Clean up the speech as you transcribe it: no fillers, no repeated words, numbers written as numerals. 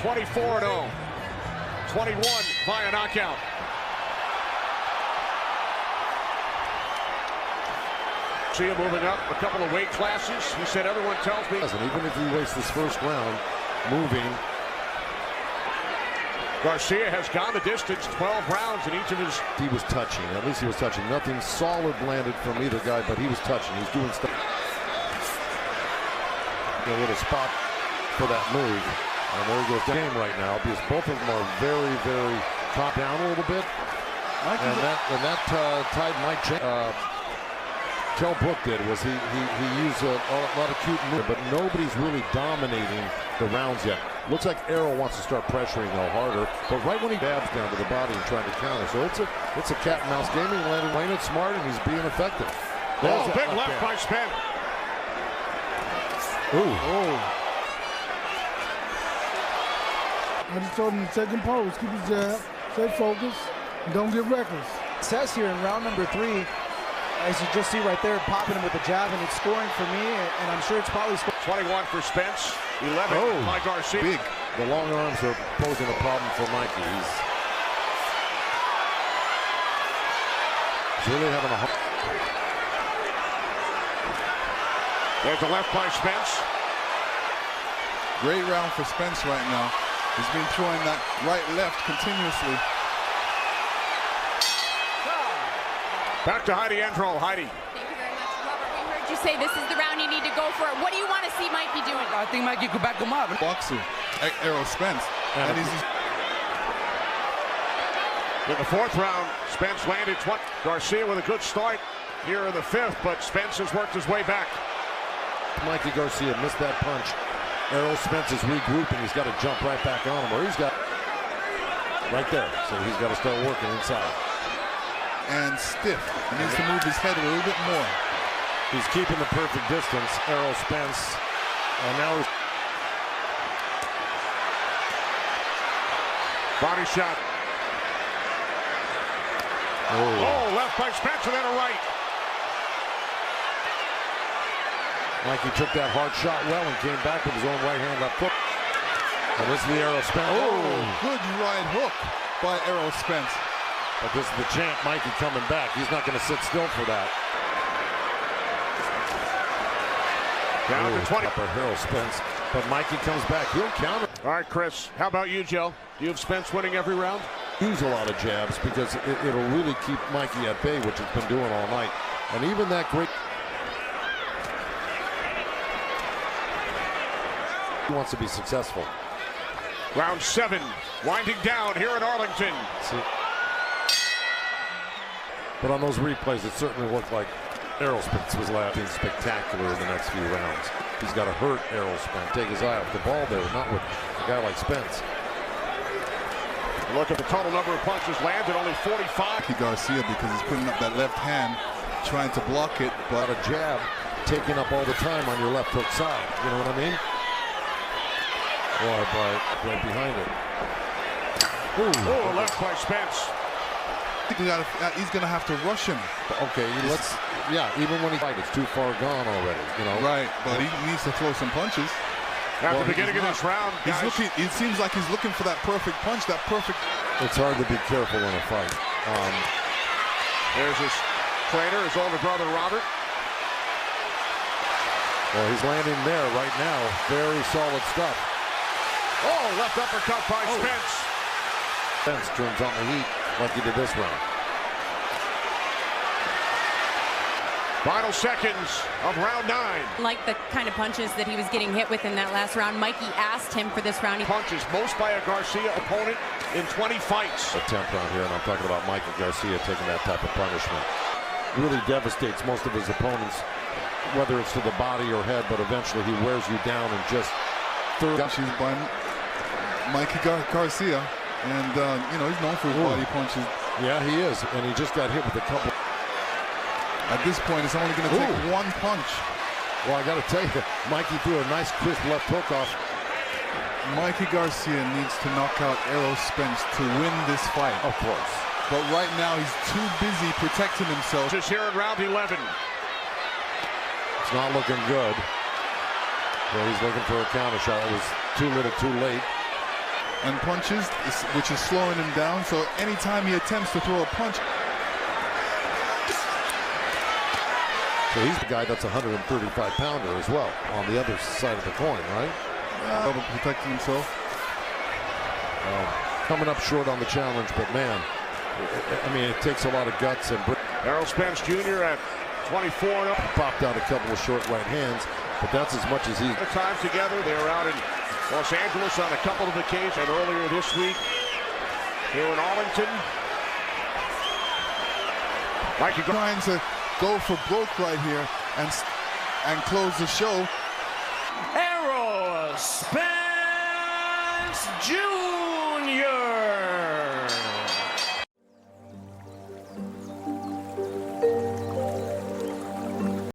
24-0. 21 via knockout. See him moving up a couple of weight classes. He said, everyone tells me. Even if he wastes this first round moving. Garcia has gone the distance, 12 rounds in each of his. He was touching. At least he was touching. Nothing solid landed from either guy, but he was touching. He's doing stuff. A little spot for that move. And there he goes. Game right now because both of them are very, very top down a little bit. And that tied Mike. Kel Brook did was he used a lot of cute moves, but nobody's really dominating the rounds yet. Looks like Errol wants to start pressuring though harder, but right when he dabs down to the body and trying to counter, so it's a cat and mouse game. He landed playing it smart and he's being effective. Oh, big left by Spence. Ooh. Oh. I just told him to take pose, keep his jab, stay focused, and don't get reckless. It says here in round number 3. As you just see right there, popping him with the jab, and it's scoring for me, and I'm sure it's probably 21 for Spence, 11 by Garcia. Big. The long arms are posing a problem for Mikey. He's really having a hard. There's a left by Spence. Great round for Spence right now. He's been throwing that right-left continuously. Back to Heidi Endrol. Heidi. Thank you very much, Robert. We heard you say this is the round you need to go for it. What do you want to see Mikey doing? I think Mikey could back him up. Boxer, Errol Spence. And he's in the 4th round, Spence landed 20. Garcia with a good start here in the 5th, but Spence has worked his way back. Mikey Garcia missed that punch. Errol Spence is regrouping. He's got to jump right back on him, or he's got right there. So he's got to start working inside. And stiff. He needs to move his head a little bit more. He's keeping the perfect distance, Errol Spence. And now he's body shot. Oh, left by Spence and then a right. Mikey took that hard shot well and came back with his own right hand up foot. And this is the Errol Spence. Oh, good right hook by Errol Spence. But this is the champ, Mikey, coming back. He's not going to sit still for that. Down to 20. For Errol Spence. But Mikey comes back. He'll counter. All right, Chris. How about you, Joe? Do you have Spence winning every round? Use a lot of jabs because it'll really keep Mikey at bay, which he's been doing all night. And even that great. He wants to be successful. Round 7. Winding down here in Arlington. See. But on those replays, it certainly looked like Errol Spence was laughing spectacular in the next few rounds. He's got to hurt Errol Spence. Take his eye off the ball there, not with a guy like Spence. Look at the total number of punches landed, only 45. Garcia, because he's putting up that left hand, trying to block it, but a jab taking up all the time on your left hook side. You know what I mean? Boy, right behind it. Oh, left by Spence. He's going to have to rush him. Okay, even when he fights, it's too far gone already, you know. Right, but he needs to throw some punches. At the beginning of this round, guys. It seems like he's looking for that perfect punch, It's hard to be careful in a fight. There's his trainer, his older brother, Robert. Well, he's landing there right now. Very solid stuff. Oh, left uppercut by Spence. Spence turns on the heat like he did this round. Final seconds of round 9. Like the kind of punches that he was getting hit with in that last round. Mikey asked him for this round. Punches, most by a Garcia opponent in 20 fights. Attempt on here, and I'm talking about Mikey Garcia taking that type of punishment. Really devastates most of his opponents, whether it's to the body or head, but eventually he wears you down and just punches by Mikey Garcia, and he's known for his body punches. Yeah, he is, and he just got hit with a couple. At this point, it's only going to take one punch. Well, I got to tell you, Mikey threw a nice crisp left hook off. Mikey Garcia needs to knock out Errol Spence to win this fight. Of course. But right now, he's too busy protecting himself. Just here in round 11. It's not looking good. So he's looking for a counter shot. It was too little, too late. and punches, which is slowing him down. So anytime he attempts to throw a punch. So he's the guy that's a 135-pounder as well on the other side of the coin, right? Protecting himself. Coming up short on the challenge, but man, I mean, it takes a lot of guts. And Errol Spence Jr. at 24 and up. Popped out a couple of short right hands, but that's as much as he. The time together, they were out in Los Angeles on a couple of occasions, and earlier this week here in Arlington. Mikey trying to go for broke right here and close the show. Errol Spence Jr.